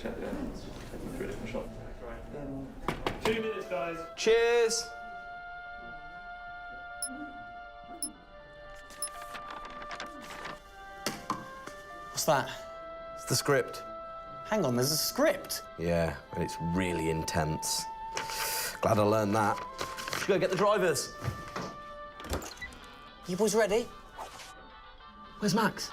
check the ends. Take them through a different shot. Right. 2 minutes, guys. Cheers. What's that? It's the script. Hang on, there's a script. Yeah, and it's really intense. Glad I learned that. Should go get the drivers. You boys ready? Where's Max?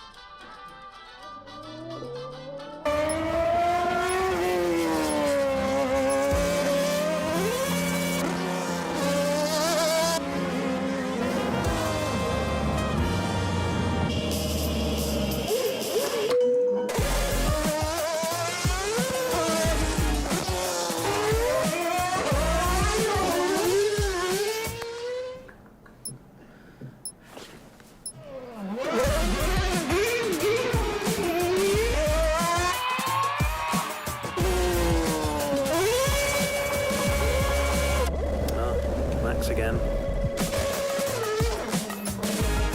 Again.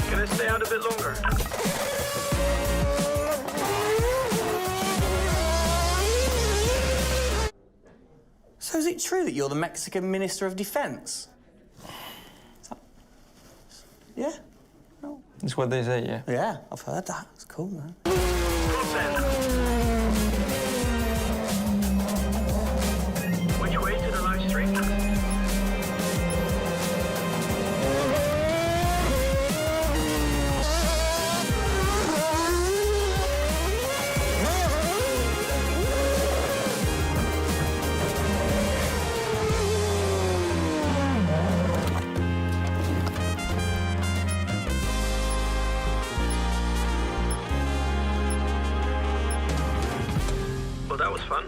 Can I stay out a bit longer? So is it true that you're the Mexican Minister of Defense? Yeah? No. That's what they say, yeah. Yeah, I've heard that. It's cool, man. Which way to the live stream? Well, that was fun.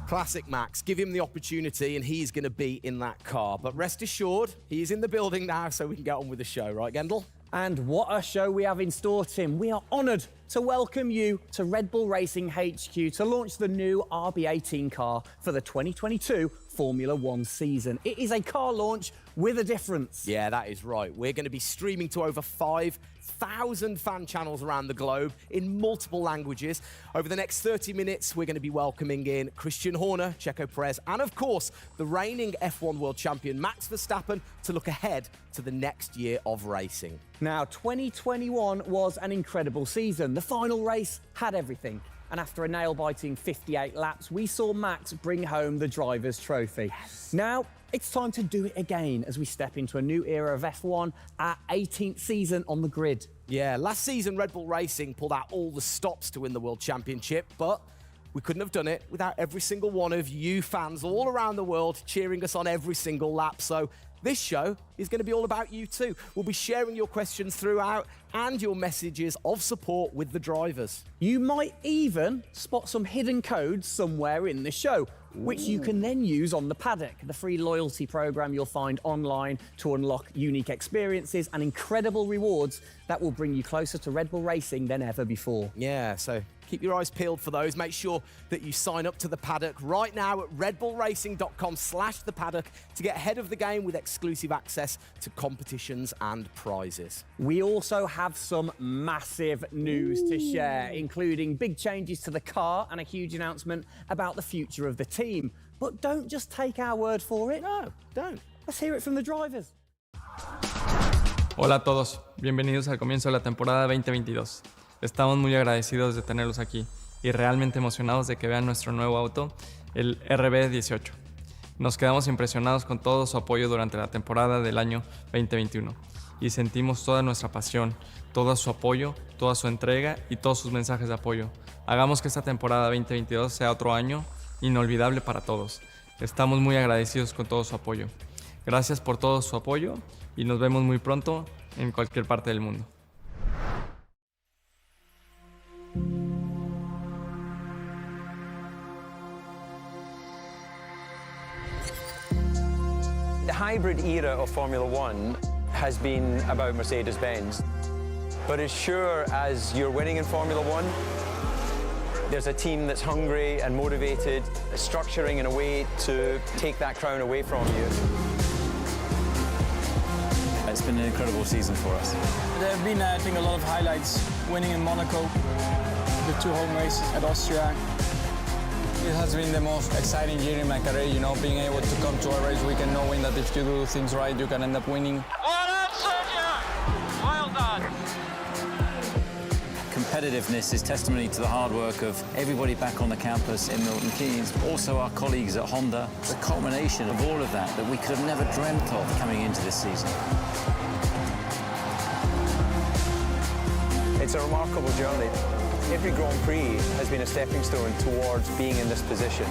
Classic Max. Give him the opportunity and he's going to be in that car. But rest assured, he's in the building now, so we can get on with the show, right, Gendel? And what a show we have in store, Tim. We are honoured to welcome you to Red Bull Racing HQ to launch the new RB18 car for the 2022 Formula One season. It is a car launch with a difference. Yeah, that is right. We're going to be streaming to over 5,000 fan channels around the globe in multiple languages. Over the next 30 minutes, we're going to be welcoming in Christian Horner, Checo Perez, and of course, the reigning F1 World Champion Max Verstappen to look ahead to the next year of racing. Now, 2021 was an incredible season. The final race had everything. And after a nail-biting 58 laps, we saw Max bring home the Drivers' Trophy. Yes. Now, it's time to do it again as we step into a new era of F1, our 18th season on the grid. Yeah, last season, Red Bull Racing pulled out all the stops to win the World Championship, but we couldn't have done it without every single one of you fans all around the world cheering us on every single lap. So this show is going to be all about you too. We'll be sharing your questions throughout and your messages of support with the drivers. You might even spot some hidden codes somewhere in the show, which you can then use on the paddock, the free loyalty program you'll find online to unlock unique experiences and incredible rewards that will bring you closer to Red Bull Racing than ever before. Yeah, so keep your eyes peeled for those. Make sure that you sign up to the paddock right now at redbullracing.com/thepaddock to get ahead of the game with exclusive access to competitions and prizes. We also have some massive news to share, including big changes to the car and a huge announcement about the future of the team. But don't just take our word for it. No, don't. Let's hear it from the drivers. Hola a todos, bienvenidos al comienzo de la temporada 2022. Estamos muy agradecidos de tenerlos aquí y realmente emocionados de que vean nuestro nuevo auto, el RB18. Nos quedamos impresionados con todo su apoyo durante la temporada del año 2021 y sentimos toda nuestra pasión, todo su apoyo, toda su entrega y todos sus mensajes de apoyo. Hagamos que esta temporada 2022 sea otro año inolvidable para todos. Estamos muy agradecidos con todo su apoyo. Gracias por todo su apoyo y nos vemos muy pronto en cualquier parte del mundo. The hybrid era of Formula One has been about Mercedes-Benz. But as sure as you're winning in Formula One, there's a team that's hungry and motivated, structuring in a way to take that crown away from you. it's been an incredible season for us. There have been, I think, a lot of highlights. Winning in Monaco, the 2 home races at Austria. It has been the most exciting year in my career, you know, being able to come to a race weekend knowing that if you do things right, you can end up winning. Well done, Sergio! Well done. Competitiveness is testimony to the hard work of everybody back on the campus in Milton Keynes, also our colleagues at Honda. The culmination of all of that we could have never dreamt of coming into this season. It's a remarkable journey. Every Grand Prix has been a stepping stone towards being in this position.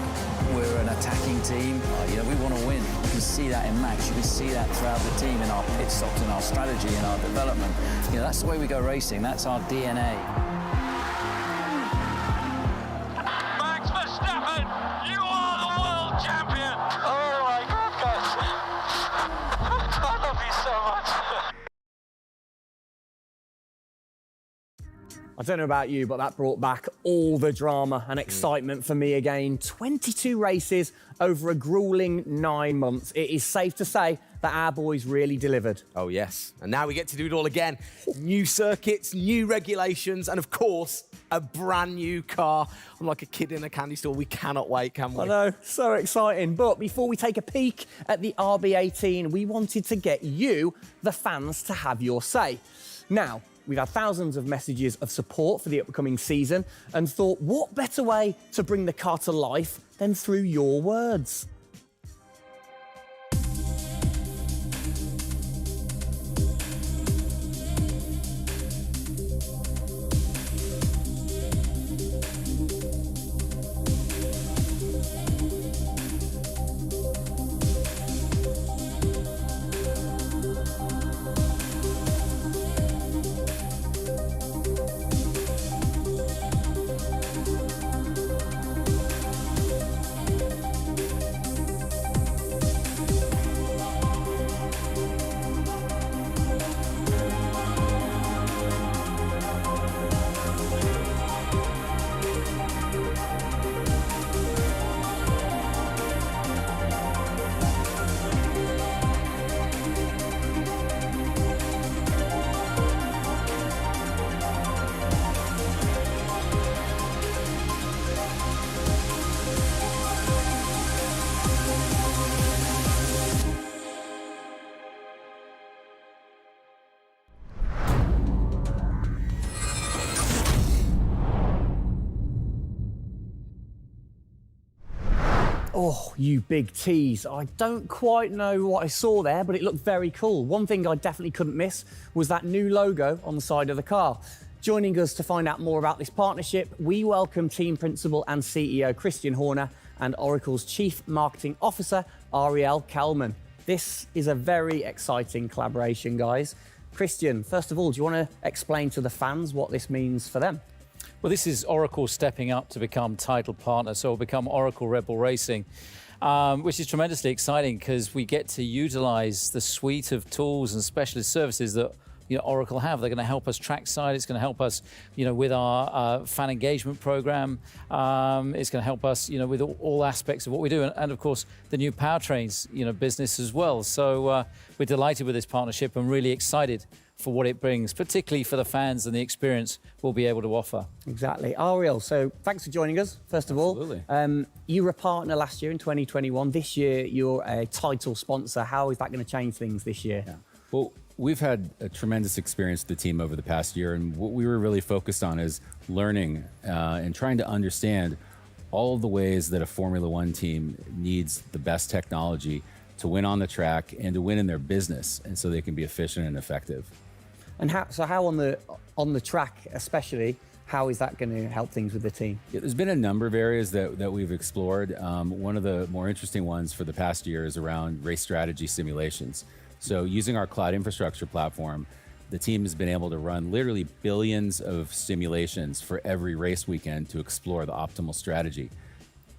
We're an attacking team. You know, we want to win. You can see that in Max. You can see that throughout the team in our pit stops, in our strategy, in our development. You know, that's the way we go racing. That's our DNA. Max Verstappen, you are the world champion! Oh my goodness! I love you so much. I don't know about you, but that brought back all the drama and excitement for me again. 22 races over a grueling 9 months. It is safe to say that our boys really delivered. Oh, yes. And now we get to do it all again. New circuits, new regulations, and of course, a brand new car. I'm like a kid in a candy store. We cannot wait, can we? I know, so exciting. But before we take a peek at the RB18, we wanted to get you, the fans, to have your say. Now, we've had thousands of messages of support for the upcoming season and thought, what better way to bring the car to life than through your words? Oh, you big tease. I don't quite know what I saw there, but it looked very cool. One thing I definitely couldn't miss was that new logo on the side of the car. Joining us to find out more about this partnership, we welcome Team Principal and CEO Christian Horner and Oracle's Chief Marketing Officer, Ariel Kelman. This is a very exciting collaboration, guys. Christian, first of all, do you want to explain to the fans what this means for them? Well, this is Oracle stepping up to become title partner, so it'll become Oracle Red Bull Racing, which is tremendously exciting because we get to utilize the suite of tools and specialist services that Oracle have. They're going to help us trackside. It's going to help us, with our fan engagement program. It's going to help us, with all aspects of what we do, and of course the new powertrains, business as well. So we're delighted with this partnership and really excited for what it brings, particularly for the fans and the experience we'll be able to offer. Exactly. Ariel, so thanks for joining us, first of all. Absolutely. You were a partner last year in 2021. This year, you're a title sponsor. How is that going to change things this year? Yeah. Well, we've had a tremendous experience with the team over the past year, and what we were really focused on is learning and trying to understand all of the ways that a Formula One team needs the best technology to win on the track and to win in their business, and so they can be efficient and effective. And how on the track, especially, how is that going to help things with the team? Yeah, there's been a number of areas that we've explored. One of the more interesting ones for the past year is around race strategy simulations. So using our cloud infrastructure platform, the team has been able to run literally billions of simulations for every race weekend to explore the optimal strategy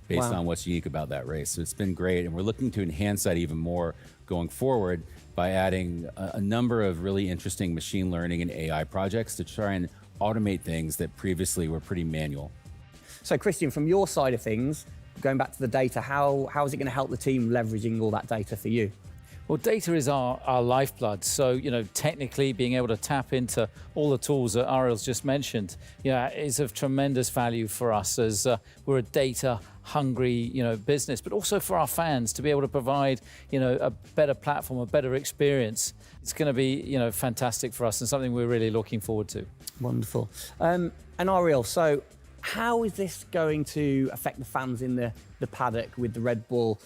based on what's unique about that race. So it's been great, and we're looking to enhance that even more going forward by adding a number of really interesting machine learning and AI projects to try and automate things that previously were pretty manual. So Christian, from your side of things, going back to the data, how is it going to help the team leveraging all that data for you? Well, data is our lifeblood. So, technically being able to tap into all the tools that Ariel's just mentioned, is of tremendous value for us as we're a data-hungry, business, but also for our fans to be able to provide, a better platform, a better experience. It's going to be, fantastic for us and something we're really looking forward to. Wonderful. And Ariel, so how is this going to affect the fans in the paddock with the Red Bull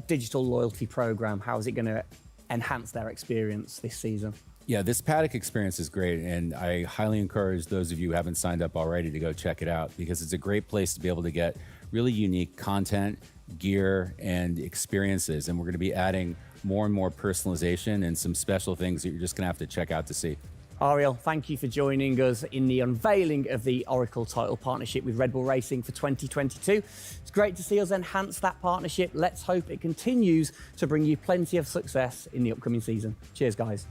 digital loyalty program? How is it going to enhance their experience this season? Yeah, this paddock experience is great, and I highly encourage those of you who haven't signed up already to go check it out, because it's a great place to be able to get really unique content, gear, and experiences. And we're going to be adding more and more personalization and some special things that you're just going to have to check out to see. Ariel, thank you for joining us in the unveiling of the Oracle title partnership with Red Bull Racing for 2022. It's great to see us enhance that partnership. Let's hope it continues to bring you plenty of success in the upcoming season. Cheers, guys.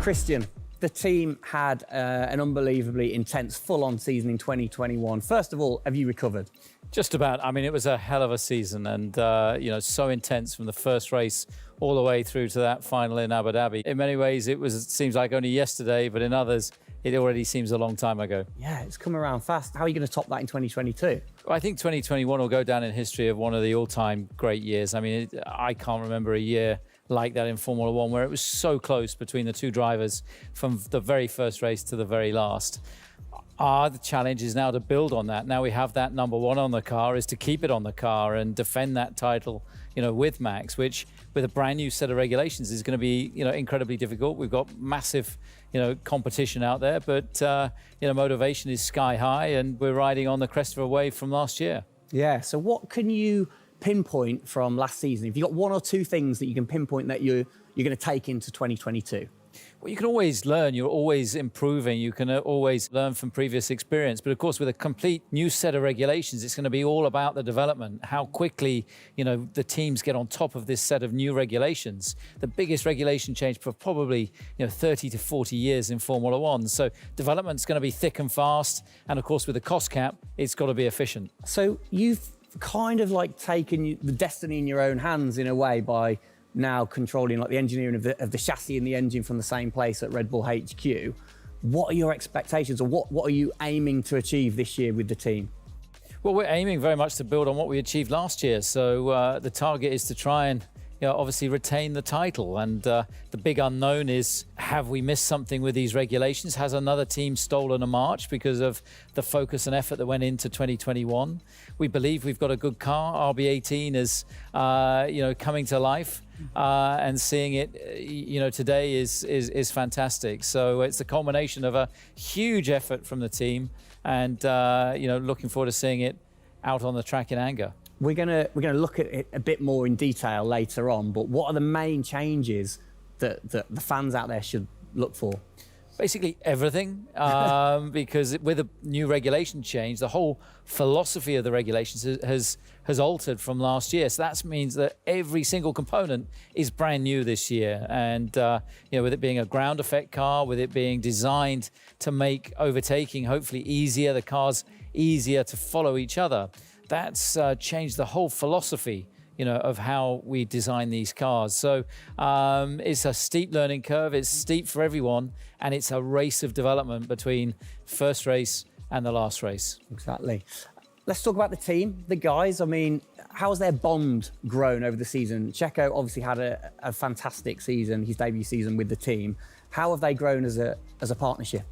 Christian, the team had an unbelievably intense, full-on season in 2021. First of all, have you recovered? Just about. I mean, it was a hell of a season and, so intense from the first race all the way through to that final in Abu Dhabi. In many ways, it seems like only yesterday, but in others, it already seems a long time ago. Yeah, it's come around fast. How are you going to top that in 2022? Well, I think 2021 will go down in history of one of the all-time great years. I mean, I can't remember a year like that in Formula One where it was so close between the two drivers from the very first race to the very last. The challenge is now to build on that. Now we have that number one on the car, is to keep it on the car and defend that title, with Max, which with a brand new set of regulations is going to be, incredibly difficult. We've got massive, competition out there, but, motivation is sky high and we're riding on the crest of a wave from last year. Yeah, so what can you pinpoint from last season? If you've got one or two things that you can pinpoint that you're going to take into 2022? Well, you can always learn. You're always improving. You can always learn from previous experience. But of course, with a complete new set of regulations, it's going to be all about the development, how quickly, the teams get on top of this set of new regulations. The biggest regulation change for probably, 30 to 40 years in Formula One. So development's going to be thick and fast. And of course, with the cost cap, it's got to be efficient. So you've kind of like taken the destiny in your own hands in a way by now controlling like the engineering of the chassis and the engine from the same place at Red Bull HQ. What are your expectations, or what are you aiming to achieve this year with the team? Well, we're aiming very much to build on what we achieved last year. So the target is to try and obviously retain the title. And the big unknown is, have we missed something with these regulations? Has another team stolen a march because of the focus and effort that went into 2021? We believe we've got a good car. RB18 is, coming to life. And seeing it, today is fantastic. So it's a culmination of a huge effort from the team, and looking forward to seeing it out on the track in anger. We're gonna look at it a bit more in detail later on. But what are the main changes that the fans out there should look for? Basically everything, because with a new regulation change, the whole philosophy of the regulations has altered from last year. So that means that every single component is brand new this year. And with it being a ground effect car, with it being designed to make overtaking hopefully easier, the cars easier to follow each other, that's changed the whole philosophy of how we design these cars. So it's a steep learning curve. It's steep for everyone, and it's a race of development between first race and the last race. Exactly. Let's talk about the team, the guys. I mean, how's their bond grown over the season? Checo obviously had a fantastic season, his debut season with the team. How have they grown as a partnership?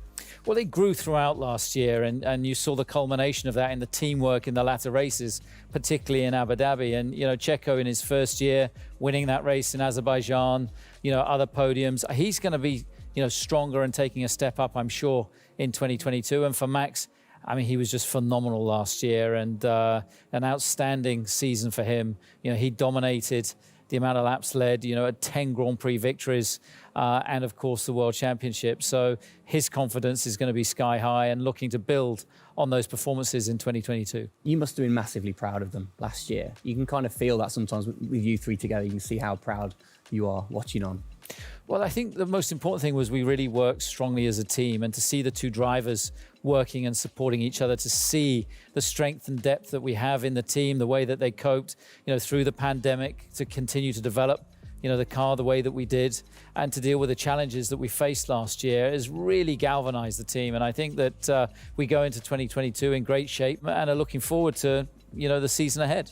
Well, they grew throughout last year, and you saw the culmination of that in the teamwork in the latter races, particularly in Abu Dhabi. And, Checo in his first year, winning that race in Azerbaijan, other podiums. He's going to be, stronger and taking a step up, I'm sure, in 2022. And for Max, I mean, he was just phenomenal last year, and an outstanding season for him. He dominated the amount of laps led, 10 Grand Prix victories, and of course the World Championship. So his confidence is going to be sky high and looking to build on those performances in 2022. You must have been massively proud of them last year. You can kind of feel that sometimes with you three together. You can see how proud you are watching on. Well, I think the most important thing was we really worked strongly as a team, and to see the two drivers working and supporting each other, to see the strength and depth that we have in the team, the way that they coped, through the pandemic to continue to develop, the car the way that we did, and to deal with the challenges that we faced last year has really galvanized the team. And I think that we go into 2022 in great shape and are looking forward to, the season ahead.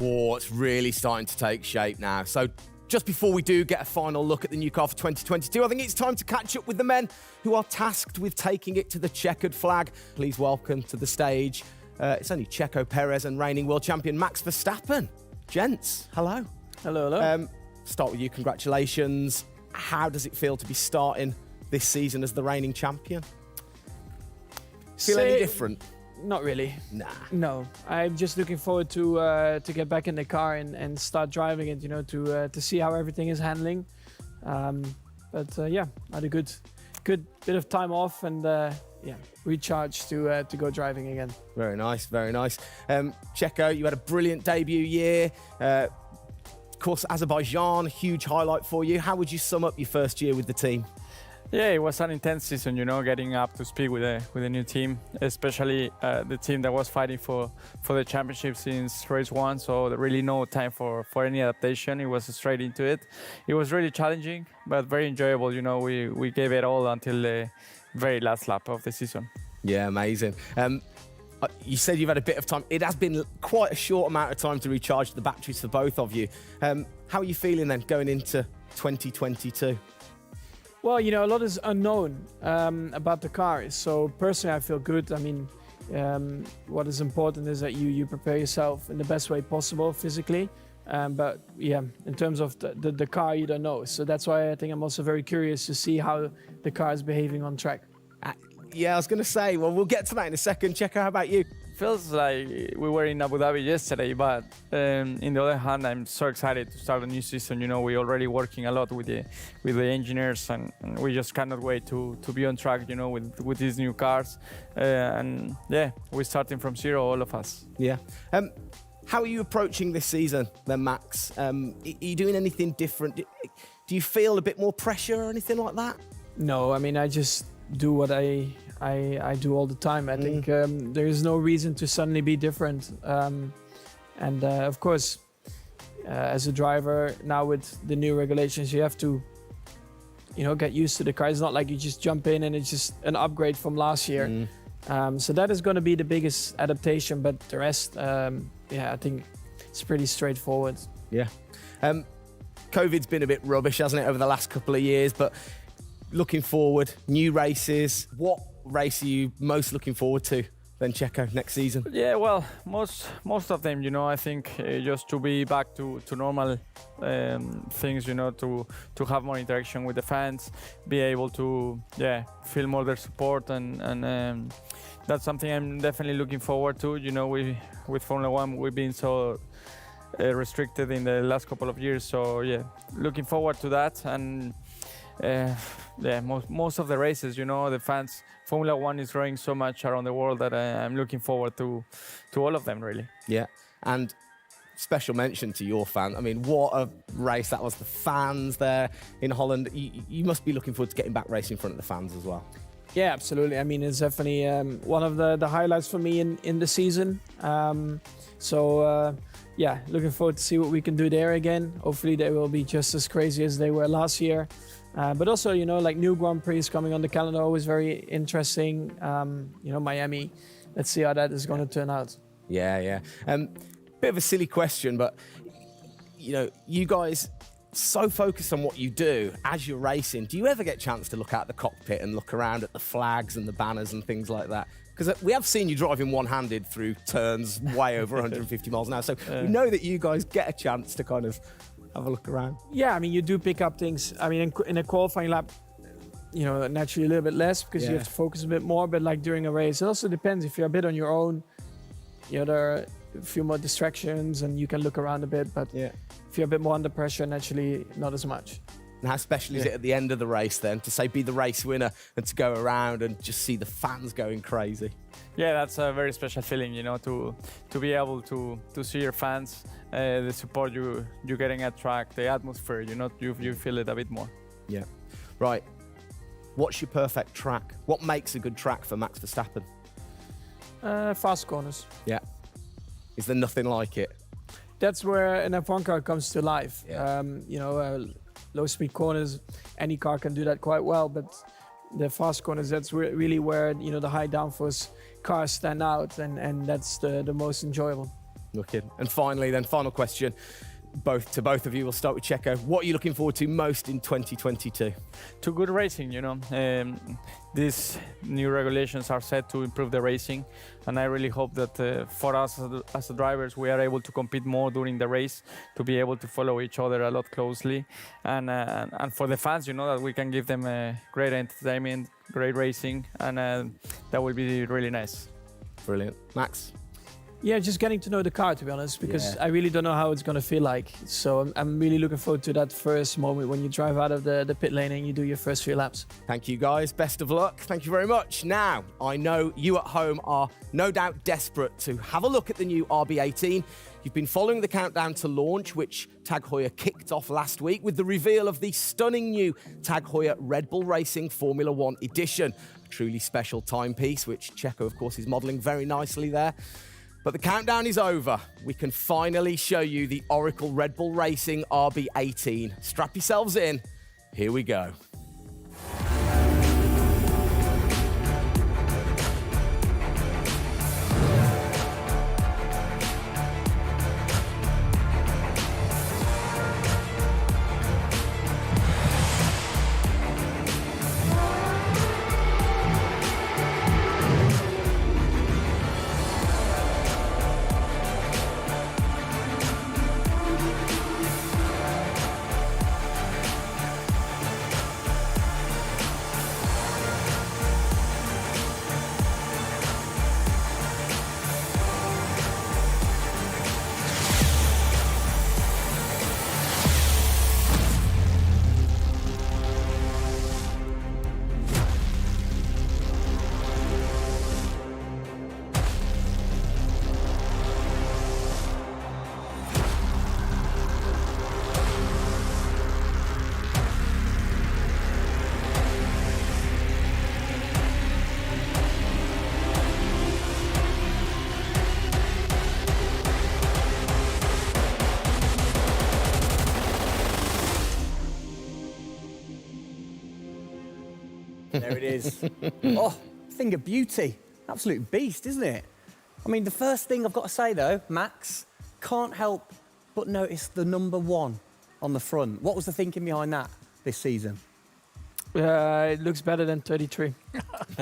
Oh, it's really starting to take shape now. So just before we do get a final look at the new car for 2022, I think it's time to catch up with the men who are tasked with taking it to the checkered flag. Please welcome to the stage, it's only Checo Perez and reigning world champion Max Verstappen. Gents, hello. Hello, hello. Start with you, congratulations. How does it feel to be starting this season as the reigning champion? Feel any different? Not really. Nah. No, I'm just looking forward to get back in the car and start driving it. To see how everything is handling. Yeah, I had a good bit of time off and recharge to go driving again. Very nice, very nice. Checo, you had a brilliant debut year. Of course, Azerbaijan, huge highlight for you. How would you sum up your first year with the team? Yeah, it was an intense season, getting up to speed with a new team, especially the team that was fighting for the championship since race one. So there really no time for any adaptation. It was straight into it. It was really challenging, but very enjoyable. We gave it all until the very last lap of the season. Yeah, amazing. You said you've had a bit of time. It has been quite a short amount of time to recharge the batteries for both of you. How are you feeling then going into 2022? Well, a lot is unknown about the car. So personally, I feel good. I mean, what is important is that you prepare yourself in the best way possible physically. But yeah, in terms of the car, you don't know. So that's why I think I'm also very curious to see how the car is behaving on track. Yeah, I was going to say, well, we'll get to that in a second. Checo, how about you? Feels like we were in Abu Dhabi yesterday, but in the other hand, I'm so excited to start a new season. We're already working a lot with the engineers, and we just cannot wait to be on track. With these new cars, and yeah, we're starting from zero, all of us. Yeah. How are you approaching this season, then, Max? Are you doing anything different? Do you feel a bit more pressure or anything like that? No, I mean, I just do what I do all the time. I think there is no reason to suddenly be different. Of course, as a driver now with the new regulations, you have to, get used to the car. It's not like you just jump in and it's just an upgrade from last year. So that is going to be the biggest adaptation. But the rest, I think it's pretty straightforward. Yeah. COVID's been a bit rubbish, hasn't it, over the last couple of years? But looking forward, new races. What race are you most looking forward to then, Checo, next season? Yeah, well, most of them, I think just to be back to normal things, to have more interaction with the fans, be able to, feel more their support, and that's something I'm definitely looking forward to. With Formula One, we've been so restricted in the last couple of years, so yeah, looking forward to that. And most of the races, the fans, Formula One is growing so much around the world that I'm looking forward to all of them, really. Yeah, and special mention to your fan. I mean, what a race that was. The fans there in Holland. You must be looking forward to getting back racing in front of the fans as well. Yeah, absolutely. I mean, it's definitely one of the highlights for me in the season. Yeah, looking forward to see what we can do there again. Hopefully they will be just as crazy as they were last year. But also, you know, like new Grand Prix coming on the calendar, always very interesting. You know, Miami, let's see how that is going to turn out. Yeah. Bit of a silly question, but, you know, you guys so focused on what you do as you're racing. Do you ever get a chance to look out the cockpit and look around at the flags and the banners and things like that? Because we have seen you driving one-handed through turns way over 150 miles an hour. So we know that you guys get a chance to kind of have a look around. Yeah, I mean, you do pick up things. I mean, in a qualifying lap, you know, naturally a little bit less because you have to focus a bit more. But like during a race, it also depends. If you're a bit on your own, you know, there are a few more distractions and you can look around a bit. But if you're a bit more under pressure, naturally not as much. And how special is it at the end of the race then to say be the race winner and to go around and just see the fans going crazy? Yeah, that's a very special feeling, you know, to be able to see your fans, the support you're getting at track, the atmosphere, you know, you feel it a bit more. Yeah. Right. What's your perfect track? What makes a good track for Max Verstappen? Fast corners. Yeah. Is there nothing like it? That's where an F1 car comes to life. Yeah. You know, low speed corners, any car can do that quite well, but the fast corners, that's really where, you know, the high downforce cars stand out, and that's the most enjoyable. Wicked. And finally then, final question, both of you. We'll start with Checo. What are you looking forward to most in 2022? To good racing, you know. These new regulations are set to improve the racing, and I really hope that for us as the drivers, we are able to compete more during the race, to be able to follow each other a lot closely, and for the fans, you know, that we can give them great entertainment, great racing, and that will be really nice. Brilliant. Max? Yeah, just getting to know the car, to be honest, because I really don't know how it's going to feel like. So I'm really looking forward to that first moment when you drive out of the pit lane and you do your first few laps. Thank you, guys. Best of luck. Thank you very much. Now, I know you at home are no doubt desperate to have a look at the new RB18. You've been following the countdown to launch, which Tag Heuer kicked off last week with the reveal of the stunning new Tag Heuer Red Bull Racing Formula One edition. A truly special timepiece, which Checo, of course, is modelling very nicely there. But the countdown is over. We can finally show you the Oracle Red Bull Racing RB18. Strap yourselves in. Here we go. There it is. Oh, thing of beauty. Absolute beast, isn't it? I mean, the first thing I've got to say, though, Max, can't help but notice the number 1 on the front. What was the thinking behind that this season? It looks better than 33.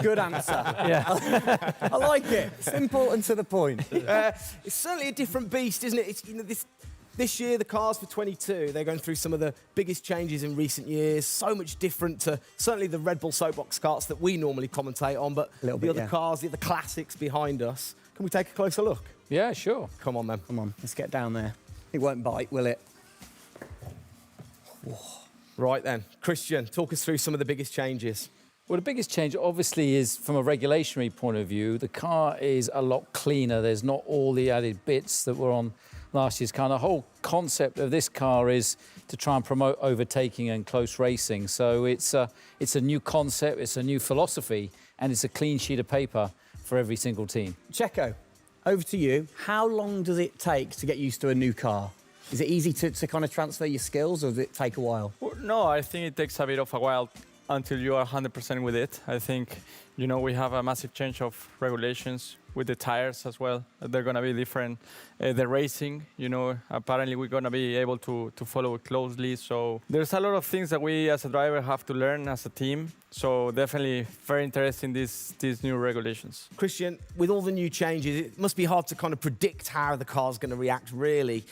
Good answer. Yeah. I like it. Simple and to the point. It's certainly a different beast, isn't it? It's, you know, this year, the cars for 22, they're going through some of the biggest changes in recent years. So much different to certainly the Red Bull Soapbox karts that we normally commentate on, but the other cars, the other classics behind us. Can we take a closer look? Yeah, sure. Come on, then. Come on, let's get down there. It won't bite, will it? Right then. Christian, talk us through some of the biggest changes. Well, the biggest change, obviously, is from a regulatory point of view. The car is a lot cleaner. There's not all the added bits that were on last year's car. The whole concept of this car is to try and promote overtaking and close racing. So it's a new concept, it's a new philosophy, and it's a clean sheet of paper for every single team. Checo, over to you. How long does it take to get used to a new car? Is it easy to kind of transfer your skills, or does it take a while? Well, no, I think it takes a bit of a while until you are 100% with it. I think, you know, we have a massive change of regulations with the tires as well. They're going to be different. The racing, you know, apparently we're going to be able to follow it closely. So there's a lot of things that we as a driver have to learn as a team. So definitely very interesting, these new regulations. Christian, with all the new changes, it must be hard to kind of predict how the car's going to react, really.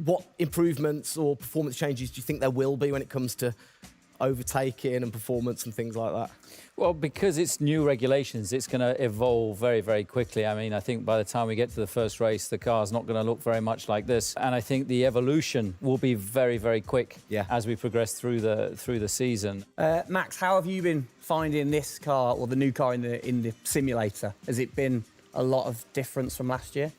What improvements or performance changes do you think there will be when it comes to overtaking and performance and things like that? Well, because it's new regulations, it's going to evolve very, very quickly. I mean, I think by the time we get to the first race, the car's not going to look very much like this. And I think the evolution will be very, very quick as we progress through the season. Max, how have you been finding this car, or the new car in the simulator? Has it been a lot of difference from last year?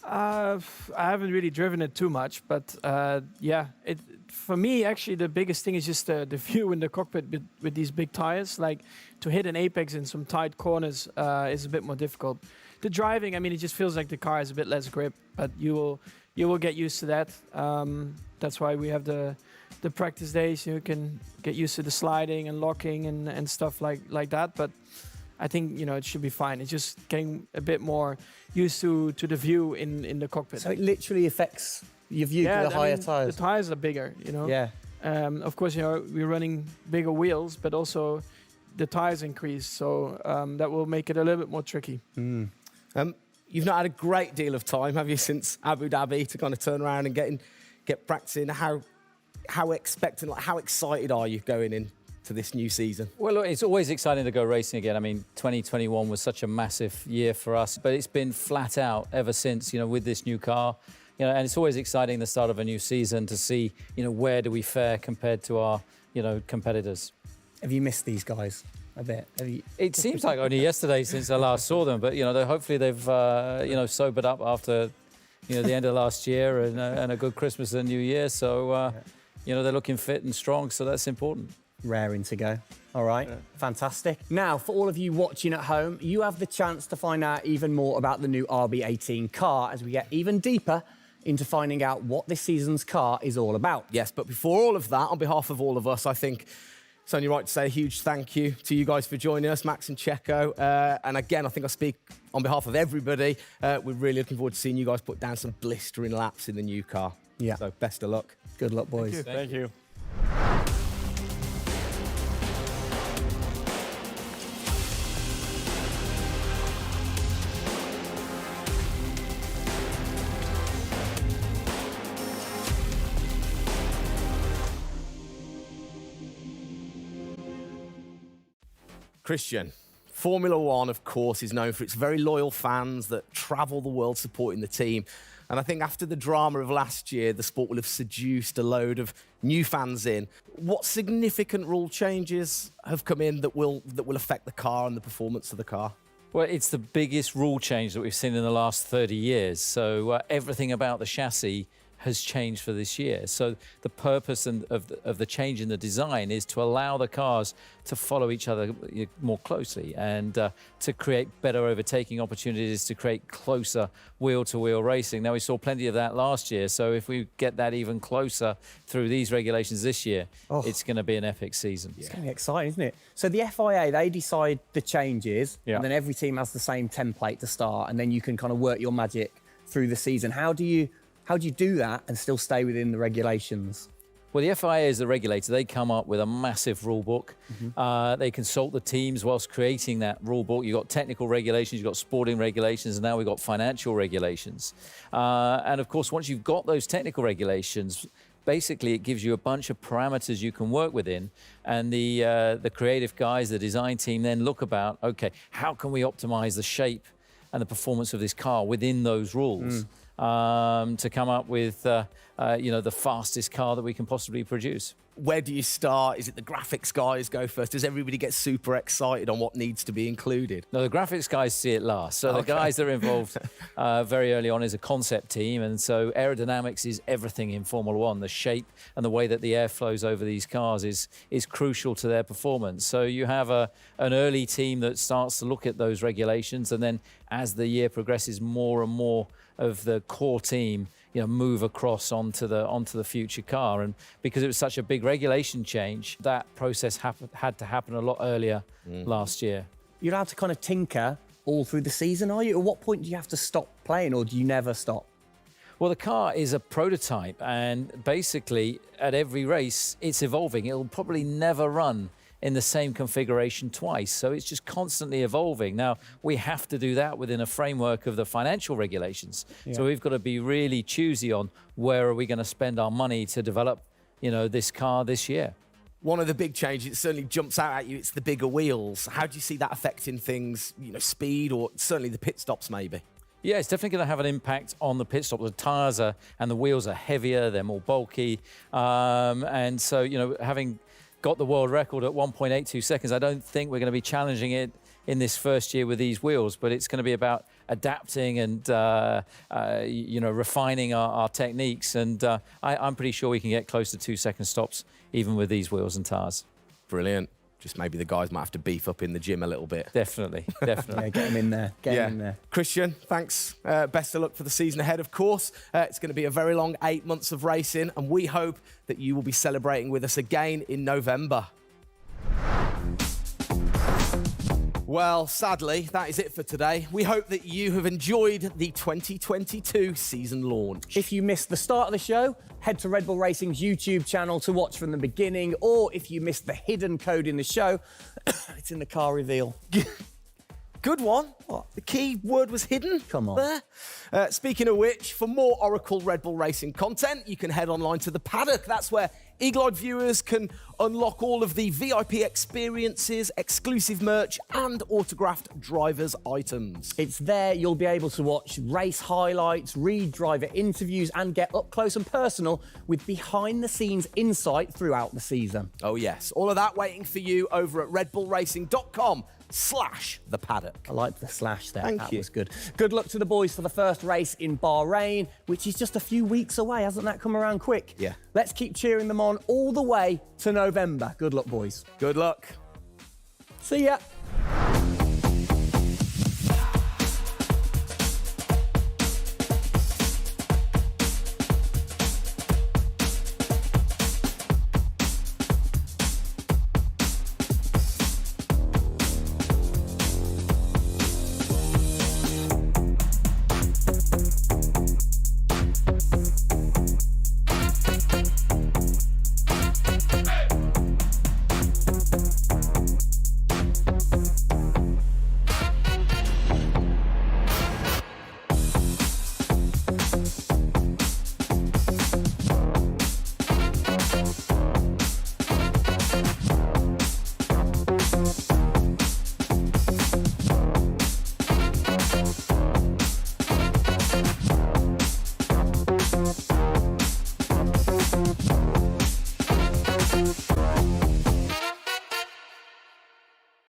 I haven't really driven it too much, but yeah, for me, actually, the biggest thing is just the view in the cockpit with these big tires. Like, to hit an apex in some tight corners is a bit more difficult. The driving, I mean, it just feels like the car has a bit less grip, but you will get used to that. That's why we have the practice days. You can get used to the sliding and locking and stuff like that. But I think, you know, it should be fine. It's just getting a bit more used to the view in the cockpit. So it literally affects your view to the higher tires. The tires are bigger, you know. Yeah. Of course, you know, we're running bigger wheels, but also the tires increase, so that will make it a little bit more tricky. You've not had a great deal of time, have you, since Abu Dhabi, to kind of turn around and get practicing? How expectant, like, how excited are you going in to this new season? Well, look, it's always exciting to go racing again. I mean, 2021 was such a massive year for us, but it's been flat out ever since, you know, with this new car. You know, and it's always exciting the start of a new season to see, you know, where do we fare compared to our, you know, competitors. Have you missed these guys a bit? It seems like only yesterday since I last saw them, but, you know, hopefully they've, you know, sobered up after, you know, the end of last year and a good Christmas and New Year. So, you know, they're looking fit and strong, so that's important. Raring to go. All right, fantastic. Now, for all of you watching at home, you have the chance to find out even more about the new RB18 car as we get even deeper into finding out what this season's car is all about. Yes, but before all of that, on behalf of all of us, I think it's only right to say a huge thank you to you guys for joining us, Max and Checo. And again, I think I speak on behalf of everybody. We're really looking forward to seeing you guys put down some blistering laps in the new car. Yeah. So best of luck. Good luck, boys. Thank you. Christian, Formula One, of course, is known for its very loyal fans that travel the world supporting the team. And I think after the drama of last year, the sport will have seduced a load of new fans in. What significant rule changes have come in that will affect the car and the performance of the car? Well, it's the biggest rule change that we've seen in the last 30 years. So everything about the chassis has changed for this year. So the purpose of the change in the design is to allow the cars to follow each other more closely and to create better overtaking opportunities, to create closer wheel-to-wheel racing. Now, we saw plenty of that last year, so if we get that even closer through these regulations this year, it's going to be an epic season. It's going to be exciting, isn't it? So the FIA, they decide the changes, Yeah. and then every team has the same template to start, and then you can kind of work your magic through the season. How do you do that and still stay within the regulations? Well, the FIA is the regulator. They come up with a massive rule book. They consult the teams whilst creating that rule book. You've got technical regulations, you've got sporting regulations, and now we've got financial regulations. And of course, once you've got those technical regulations, basically it gives you a bunch of parameters you can work within. And the creative guys, the design team then look about, okay, how can we optimize the shape and the performance of this car within those rules? to come up with the fastest car that we can possibly produce. Where do you start? Is it the graphics guys go first? Does everybody get super excited on what needs to be included? No, the graphics guys see it last. So the guys that are involved very early on is a concept team. And so aerodynamics is everything in Formula One. The shape and the way that the air flows over these cars is crucial to their performance. So you have an early team that starts to look at those regulations. And then as the year progresses, more and more of the core team move across onto the future car. And because it was such a big regulation change, that process had to happen a lot earlier last year. You're allowed to kind of tinker all through the season, are you? At what point do you have to stop playing, or do you never stop? Well, the car is a prototype, and basically at every race it's evolving. It'll probably never run in the same configuration twice. So it's just constantly evolving. Now, we have to do that within a framework of the financial regulations. Yeah. So we've got to be really choosy on where are we going to spend our money to develop, this car this year. One of the big changes that certainly jumps out at you, it's the bigger wheels. How do you see that affecting things, speed, or certainly the pit stops maybe? Yeah, it's definitely going to have an impact on the pit stop. The tyres and the wheels are heavier, they're more bulky. And so, having got the world record at 1.82 seconds. I don't think we're going to be challenging it in this first year with these wheels, but it's going to be about adapting and refining our techniques. And I'm pretty sure we can get close to 2-second stops even with these wheels and tyres. Brilliant. Just maybe the guys might have to beef up in the gym a little bit. Definitely. Yeah, get them in there. Get them in there. Christian, thanks. Best of luck for the season ahead, of course. It's going to be a very long 8 months of racing, and we hope that you will be celebrating with us again in November. Well, sadly, that is it for today. We hope that you have enjoyed the 2022 season launch. If you missed the start of the show, head to Red Bull Racing's YouTube channel to watch from the beginning, or if you missed the hidden code in the show, it's in the car reveal. Good one. What? The key word was hidden? Come on. There. Speaking of which, for more Oracle Red Bull Racing content, you can head online to the paddock. That's where eagle-eyed viewers can unlock all of the VIP experiences, exclusive merch, and autographed drivers' items. It's there you'll be able to watch race highlights, read driver interviews, and get up close and personal with behind-the-scenes insight throughout the season. Oh, yes. All of that waiting for you over at redbullracing.com/the paddock. I like the slash there. Thank you. That was good. Good luck to the boys for the first race in Bahrain, which is just a few weeks away. Hasn't that come around quick? Yeah. Let's keep cheering them on all the way to November. Good luck, boys. Good luck. See ya.